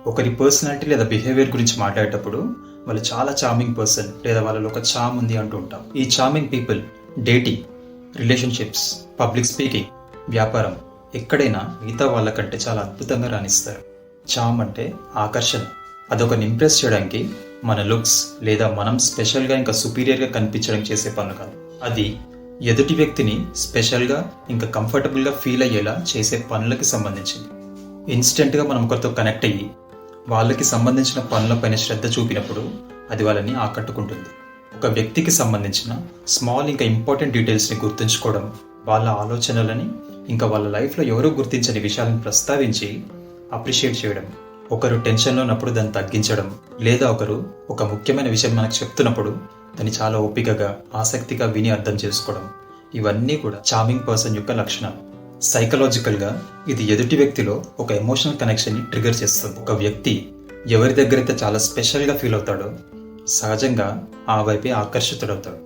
ఒకరి పర్సనాలిటీ లేదా బిహేవియర్ గురించి మాట్లాడేటప్పుడు వాళ్ళు చాలా చార్మింగ్ పర్సన్ లేదా వాళ్ళలో ఒక చామ్ ఉంది అంటూ ఉంటాం. ఈ charming people dating, relationships, public speaking, వ్యాపారం ఎక్కడైనా మిగతా వాళ్ళకంటే చాలా అద్భుతంగా రాణిస్తారు. చామ్ అంటే ఆకర్షణ. అదొకరిని ఇంప్రెస్ చేయడానికి మన లుక్స్ లేదా మనం స్పెషల్గా ఇంకా సుపీరియర్గా కనిపించడం చేసే పనులు కాదు. అది ఎదుటి వ్యక్తిని స్పెషల్గా ఇంకా కంఫర్టబుల్గా ఫీల్ అయ్యేలా చేసే పనులకి సంబంధించింది. ఇన్స్టెంట్గా మనం ఒకరితో కనెక్ట్ అయ్యి వాళ్ళకి సంబంధించిన పనులపైన శ్రద్ధ చూపినప్పుడు అది వాళ్ళని ఆకట్టుకుంటుంది. ఒక వ్యక్తికి సంబంధించిన స్మాల్ ఇంకా ఇంపార్టెంట్ డీటెయిల్స్ని గుర్తుంచుకోవడం, వాళ్ళ ఆలోచనలని ఇంకా వాళ్ళ లైఫ్లో ఎవరో గుర్తించని విషయాలను ప్రస్తావించి అప్రిషియేట్ చేయడం, ఒకరు టెన్షన్లో ఉన్నప్పుడు దాన్ని తగ్గించడం, లేదా ఒకరు ఒక ముఖ్యమైన విషయం మనకు చెప్తున్నప్పుడు దాన్ని చాలా ఓపికగా ఆసక్తిగా విని అర్థం చేసుకోవడం, ఇవన్నీ కూడా చార్మింగ్ పర్సన్ యొక్క లక్షణాలు. సైకలాజికల్గా ఇది ఎదుటి వ్యక్తిలో ఒక ఎమోషనల్ కనెక్షన్ని ట్రిగర్ చేస్తుంది. ఒక వ్యక్తి ఎవరి దగ్గరైతే చాలా స్పెషల్గా ఫీల్ అవుతాడో సహజంగా ఆ వైపే ఆకర్షితుడవుతాడు.